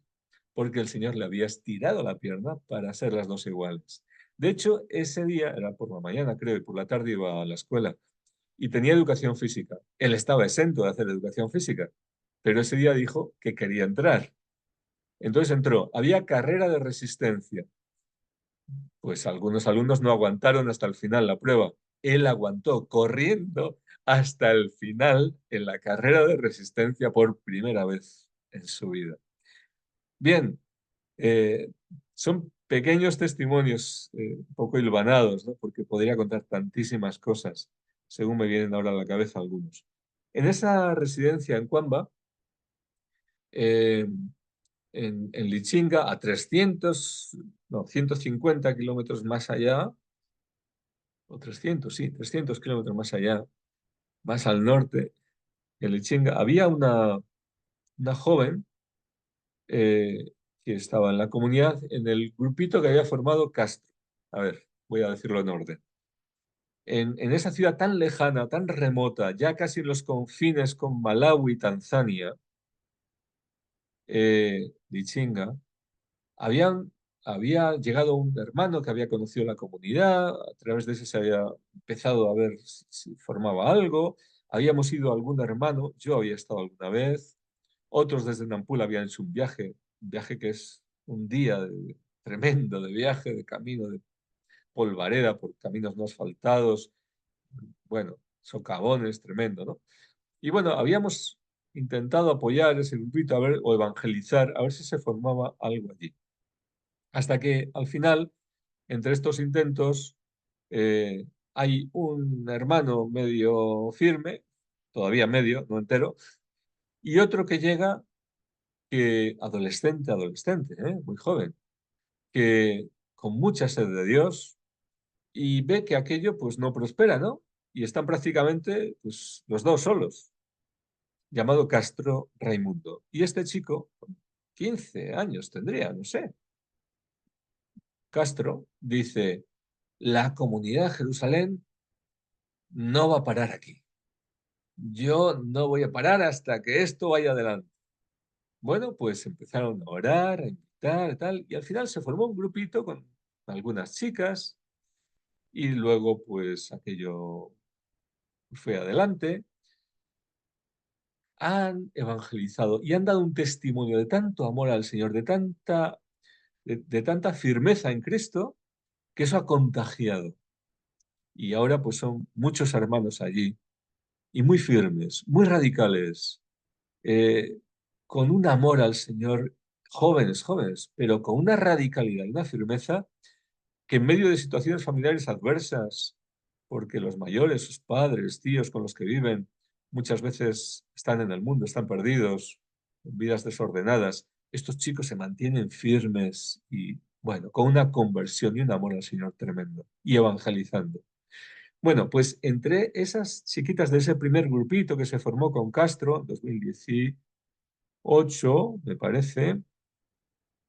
porque el Señor le había estirado la pierna para hacer las dos iguales. De hecho, ese día, era por la mañana creo, y por la tarde iba a la escuela, y tenía educación física. Él estaba exento de hacer educación física, pero ese día dijo que quería entrar. Entonces entró, había carrera de resistencia. Pues algunos alumnos no aguantaron hasta el final la prueba. Él aguantó corriendo hasta el final en la carrera de resistencia por primera vez en su vida. Bien, eh, son pequeños testimonios, un poco hilvanados, ¿no? Porque podría contar tantísimas cosas, según me vienen ahora a la cabeza algunos. En esa residencia en Cuamba, eh, en Lichinga, a 300, no, 150 kilómetros más allá, o 300, sí, 300 kilómetros más allá, más al norte, en Lichinga, había una joven eh, que estaba en la comunidad, en el grupito que había formado Castro. A ver, voy a decirlo en orden. En esa ciudad tan lejana, tan remota, ya casi en los confines con Malawi y Tanzania, Lichinga, habían, había llegado un hermano que había conocido la comunidad, a través de ese se había empezado a ver si formaba algo, habíamos ido a algún hermano, yo había estado alguna vez, otros desde Nampula habían hecho un viaje que es un día tremendo de viaje, de camino, de polvareda por caminos no asfaltados, bueno, socavones, tremendo, ¿no? Y bueno, habíamos intentado apoyar ese grupito a ver, o evangelizar, a ver si se formaba algo allí. Hasta que al final, entre estos intentos, hay un hermano medio firme, todavía medio, no entero, y otro que llega, que adolescente, muy joven, que con mucha sed de Dios y ve que aquello pues no prospera, ¿no? Y están prácticamente pues, los dos solos, llamado Castro Raimundo. Y este chico, 15 años tendría, no sé, Castro dice, la comunidad de Jerusalén no va a parar aquí. Yo no voy a parar hasta que esto vaya adelante. Bueno, pues empezaron a orar, a invitar y tal, y al final se formó un grupito con algunas chicas y luego pues aquello fue adelante. Han evangelizado y han dado un testimonio de tanto amor al Señor, de tanta firmeza en Cristo, que eso ha contagiado. Y ahora pues son muchos hermanos allí y muy firmes, muy radicales, eh, con un amor al Señor, jóvenes, jóvenes, pero con una radicalidad y una firmeza que en medio de situaciones familiares adversas, porque los mayores, sus padres, tíos con los que viven, muchas veces están en el mundo, están perdidos, en vidas desordenadas, estos chicos se mantienen firmes y, bueno, con una conversión y un amor al Señor tremendo, y evangelizando. Bueno, pues entre esas chiquitas de ese primer grupito que se formó con Castro en 2018, me parece,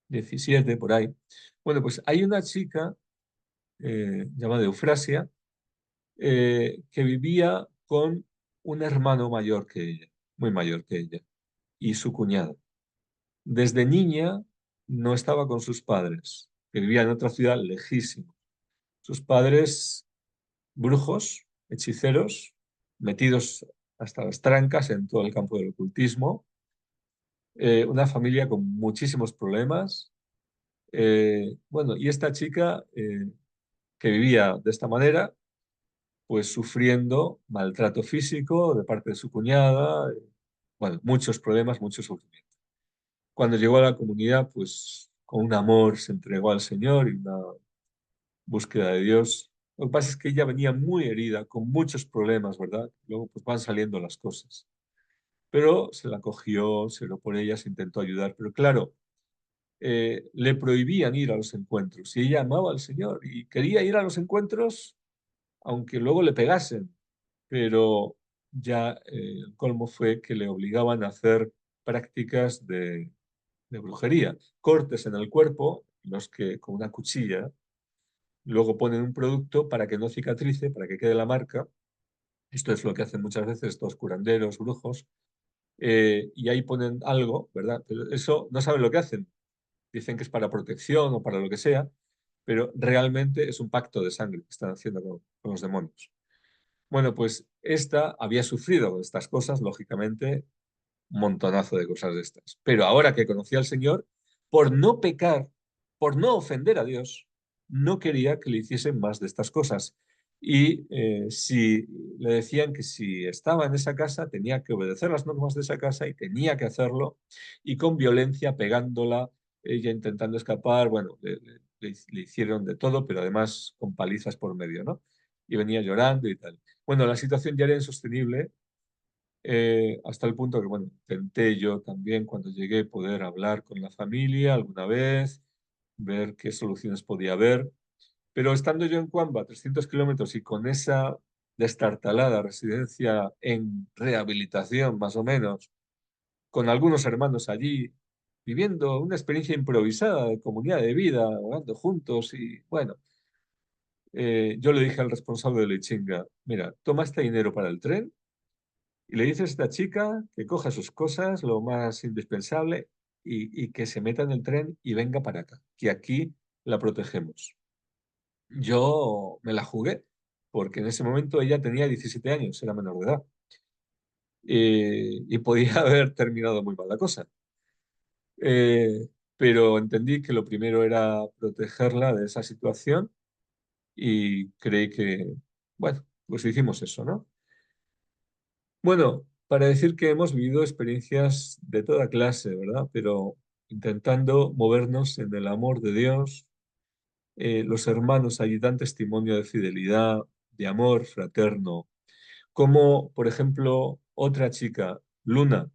17 por ahí. Bueno, pues hay una chica llamada Eufrasia que vivía con un hermano mayor que ella, muy mayor que ella, y su cuñado. Desde niña no estaba con sus padres, que vivían en otra ciudad lejísima. Sus padres, brujos, hechiceros, metidos hasta las trancas en todo el campo del ocultismo, una familia con muchísimos problemas. Bueno, y esta chica que vivía de esta manera, pues sufriendo maltrato físico de parte de su cuñada, bueno, muchos problemas, mucho sufrimiento. Cuando llegó a la comunidad, pues con un amor se entregó al Señor y una búsqueda de Dios. Lo que pasa es que ella venía muy herida, con muchos problemas, ¿verdad? Luego pues van saliendo las cosas. pero se la cogió, se lo por ella, se intentó ayudar. Pero claro, le prohibían ir a los encuentros y ella amaba al Señor y quería ir a los encuentros aunque luego le pegasen, pero ya el colmo fue que le obligaban a hacer prácticas de brujería, cortes en el cuerpo, los que con una cuchilla luego ponen un producto para que no cicatrice, para que quede la marca. Esto es lo que hacen muchas veces estos curanderos, brujos, y ahí ponen algo, ¿verdad? Pero eso no saben lo que hacen. Dicen que es para protección o para lo que sea, pero realmente es un pacto de sangre que están haciendo con los demonios. Bueno, pues esta había sufrido estas cosas, lógicamente, un montonazo de cosas de estas. Pero ahora que conocía al Señor, por no pecar, por no ofender a Dios, no quería que le hiciesen más de estas cosas. Y si le decían que si estaba en esa casa tenía que obedecer las normas de esa casa y tenía que hacerlo, y con violencia, pegándola, ella intentando escapar, bueno, le hicieron de todo, pero además con palizas por medio, ¿no? Y venía llorando y tal. Bueno, la situación ya era insostenible hasta el punto que, bueno, intenté yo también cuando llegué poder hablar con la familia alguna vez, ver qué soluciones podía haber, pero estando yo en Cuamba, 300 kilómetros, y con esa destartalada residencia en rehabilitación, más o menos, con algunos hermanos allí, viviendo una experiencia improvisada de comunidad de vida, orando juntos, y bueno, yo le dije al responsable de Lechinga, mira, toma este dinero para el tren y le dice a esta chica que coja sus cosas, lo más indispensable, y que se meta en el tren y venga para acá, que aquí la protegemos. Yo me la jugué, porque en ese momento ella tenía 17 años, era menor de edad, y podía haber terminado muy mal la cosa. Pero entendí que lo primero era protegerla de esa situación y creí que, bueno, pues hicimos eso, ¿no? Bueno, para decir que hemos vivido experiencias de toda clase, ¿verdad? Pero intentando movernos en el amor de Dios, los hermanos allí dan testimonio de fidelidad, de amor fraterno, como por ejemplo otra chica, Luna,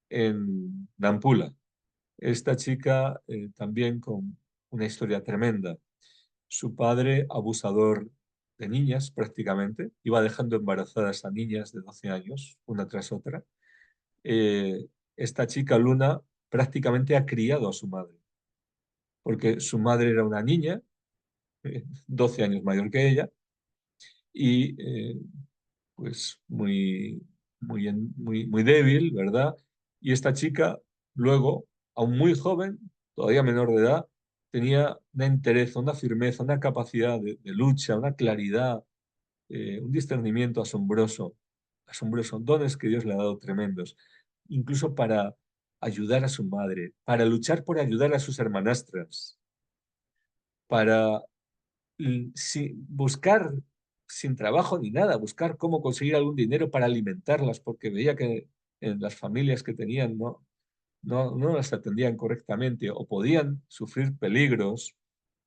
en Nampula. Esta chica también con una historia tremenda. Su padre, abusador de niñas prácticamente, iba dejando embarazadas a niñas de 12 años, una tras otra. Esta chica Luna prácticamente ha criado a su madre, porque su madre era una niña, 12 años mayor que ella, y pues muy débil, ¿verdad? Y esta chica luego, aún muy joven, todavía menor de edad, tenía una entereza, una firmeza, una capacidad de lucha, una claridad, un discernimiento asombroso, asombroso, dones que Dios le ha dado tremendos, incluso para ayudar a su madre, para luchar por ayudar a sus hermanastras, para buscar sin trabajo ni nada, buscar cómo conseguir algún dinero para alimentarlas, porque veía que en las familias que tenían no las atendían correctamente o podían sufrir peligros.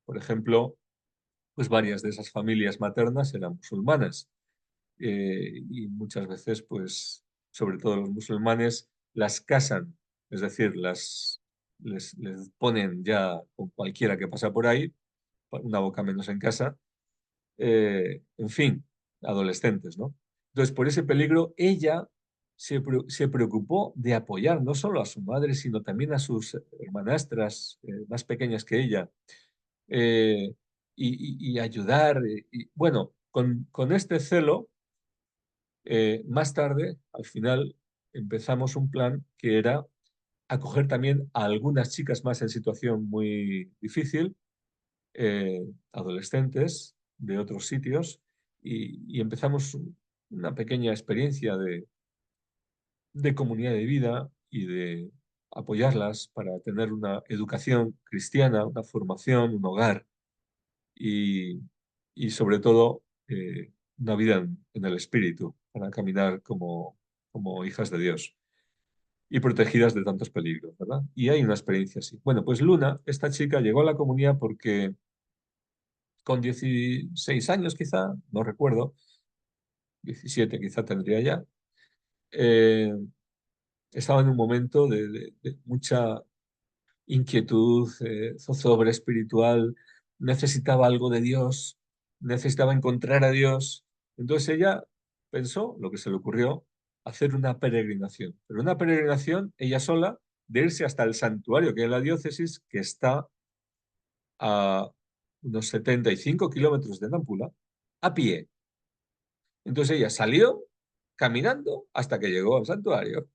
Por ejemplo, pues varias de esas familias maternas eran musulmanas y muchas veces, pues, sobre todo los musulmanes, las casan, es decir, les ponen ya con cualquiera que pasa por ahí, una boca menos en casa, en fin, adolescentes, ¿no? Entonces, por ese peligro, ella se preocupó de apoyar no solo a su madre, sino también a sus hermanastras más pequeñas que ella, eh, y ayudar. Y, bueno, con este celo, más tarde, al final, empezamos un plan que era acoger también a algunas chicas más en situación muy difícil, adolescentes de otros sitios, y empezamos una pequeña experiencia de comunidad de vida y de apoyarlas para tener una educación cristiana, una formación, un hogar y, y sobre todo una vida en el espíritu para caminar como hijas de Dios y protegidas de tantos peligros, ¿verdad? Y hay una experiencia así. Bueno, pues Luna, esta chica, llegó a la comunidad porque con 16 años quizá, no recuerdo, 17 quizá tendría ya, eh, estaba en un momento de mucha inquietud, zozobra espiritual, necesitaba algo de Dios, necesitaba encontrar a Dios. Entonces ella pensó, lo que se le ocurrió, hacer una peregrinación. Pero una peregrinación, ella sola, de irse hasta el santuario, que es la diócesis, que está a unos 75 kilómetros de Nampula, a pie. Entonces ella salió caminando hasta que llegó al santuario.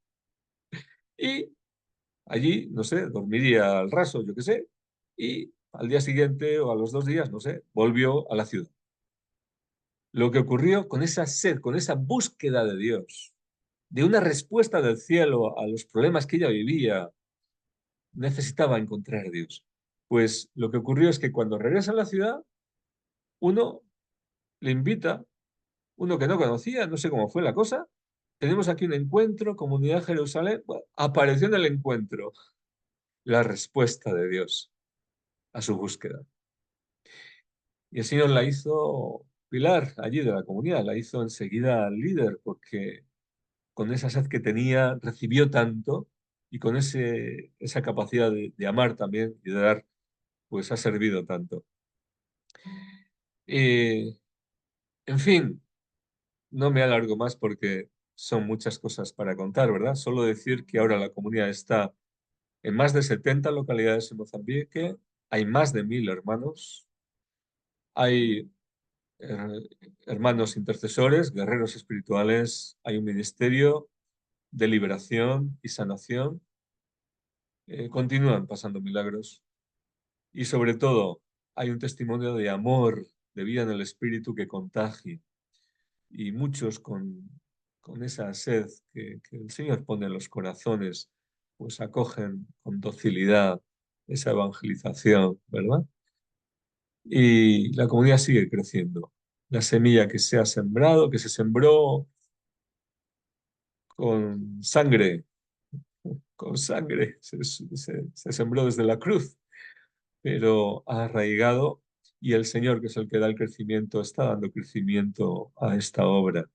Y allí, no sé, dormiría al raso, yo qué sé, y al día siguiente o a los 2 días, no sé, volvió a la ciudad. Lo que ocurrió con esa sed, con esa búsqueda de Dios, de una respuesta del cielo a los problemas que ella vivía, necesitaba encontrar a Dios. Pues lo que ocurrió es que cuando regresa a la ciudad, uno le invita, uno que no conocía, no sé cómo fue la cosa, tenemos aquí un encuentro, Comunidad Jerusalén, bueno, apareció en el encuentro la respuesta de Dios a su búsqueda. Y el Señor la hizo pilar allí de la comunidad, la hizo enseguida líder, porque con esa sed que tenía recibió tanto y con esa capacidad de amar también y de dar, pues ha servido tanto. Eh, en fin, no me alargo más porque son muchas cosas para contar, ¿verdad? Solo decir que ahora la comunidad está en más de 70 localidades en Mozambique, hay más de 1000 hermanos, hay eh, hermanos intercesores, guerreros espirituales, hay un ministerio de liberación y sanación, continúan pasando milagros y sobre todo hay un testimonio de amor, de vida en el espíritu que contagia y muchos con esa sed que el Señor pone en los corazones, pues acogen con docilidad esa evangelización, ¿verdad? Y la comunidad sigue creciendo. La semilla que se ha sembrado, que se sembró con sangre, se sembró desde la cruz, pero ha arraigado y el Señor, que es el que da el crecimiento, está dando crecimiento a esta obra.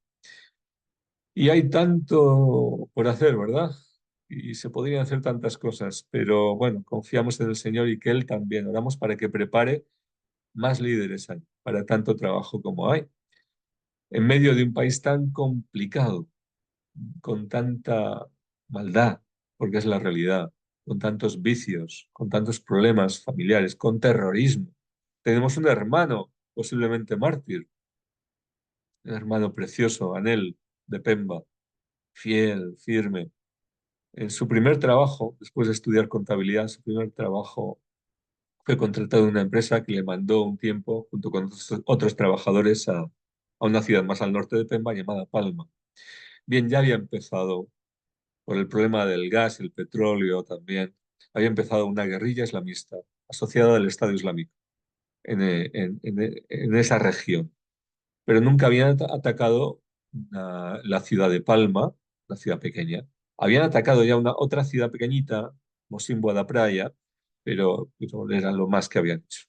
Y hay tanto por hacer, ¿verdad? Y se podrían hacer tantas cosas, pero bueno, confiamos en el Señor y que Él también. Oramos para que prepare más líderes ahí, para tanto trabajo como hay, en medio de un país tan complicado, con tanta maldad, porque es la realidad, con tantos vicios, con tantos problemas familiares, con terrorismo. Tenemos un hermano, posiblemente mártir, un hermano precioso, Anel, de Pemba, fiel, firme. En su primer trabajo, después de estudiar contabilidad, su primer trabajo fue contratado en una empresa que le mandó un tiempo, junto con otros trabajadores, a una ciudad más al norte de Pemba llamada Palma. Bien, ya había empezado por el problema del gas y el petróleo también, había empezado una guerrilla islamista asociada al Estado Islámico en esa región. Pero nunca habían atacado la ciudad de Palma, la ciudad pequeña. Habían atacado ya una otra ciudad pequeñita, Mosimboa da Praia, pero era lo más que habían hecho.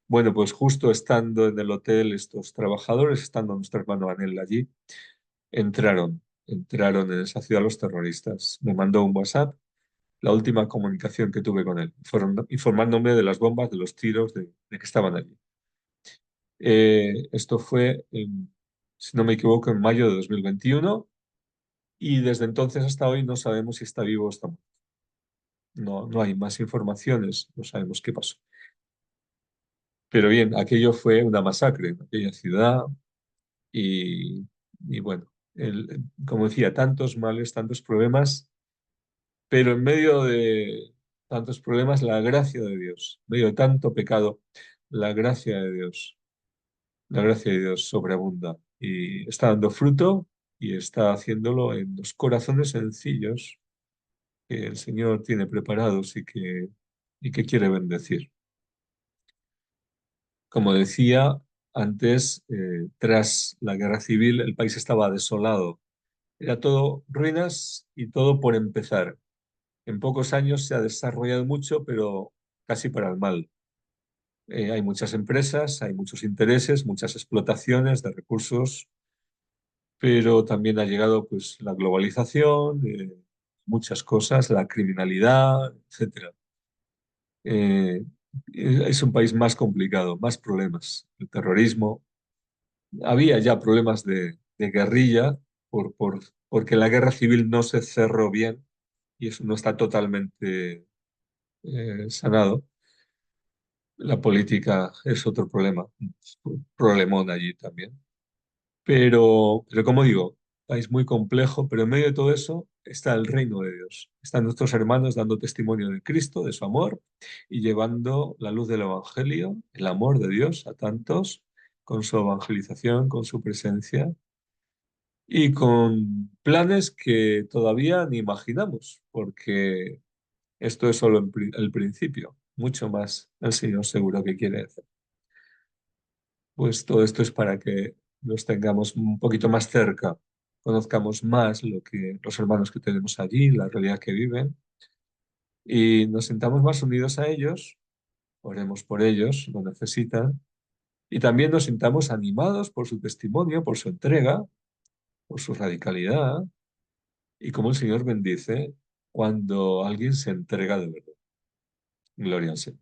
Bueno, pues justo estando en el hotel, estos trabajadores, estando nuestro hermano Anel allí, entraron en esa ciudad los terroristas. Me mandó un WhatsApp, la última comunicación que tuve con él, informándome de las bombas, de los tiros, de que estaban allí. Esto fue, si no me equivoco, en mayo de 2021 y desde entonces hasta hoy no sabemos si está vivo o está muerto. No, no hay más informaciones, no sabemos qué pasó. Pero bien, aquello fue una masacre en aquella ciudad y bueno, como decía, tantos males, tantos problemas, pero en medio de tantos problemas, la gracia de Dios, en medio de tanto pecado, la gracia de Dios. La gracia de Dios sobreabunda y está dando fruto y está haciéndolo en los corazones sencillos que el Señor tiene preparados y que quiere bendecir. Como decía antes, tras la guerra civil el país estaba desolado. Era todo ruinas y todo por empezar. En pocos años se ha desarrollado mucho, pero casi para el mal. Hay muchas empresas, hay muchos intereses, muchas explotaciones de recursos, pero también ha llegado pues la globalización, muchas cosas, la criminalidad, etcétera. Eh, es un país más complicado, más problemas. El terrorismo. Había ya problemas de guerrilla porque la guerra civil no se cerró bien y eso no está totalmente sanado. La política es otro problema, un problemón allí también. Pero como digo, país muy complejo, pero en medio de todo eso está el reino de Dios. Están nuestros hermanos dando testimonio de Cristo, de su amor, y llevando la luz del Evangelio, el amor de Dios a tantos, con su evangelización, con su presencia y con planes que todavía ni imaginamos, porque esto es solo el principio, mucho más el Señor seguro que quiere hacer. Pues todo esto es para que los tengamos un poquito más cerca, conozcamos más lo que los hermanos que tenemos allí, la realidad que viven, y nos sintamos más unidos a ellos, oremos por ellos, lo necesitan, y también nos sintamos animados por su testimonio, por su entrega, por su radicalidad, y cómo el Señor bendice cuando alguien se entrega de verdad. Gloria al Señor.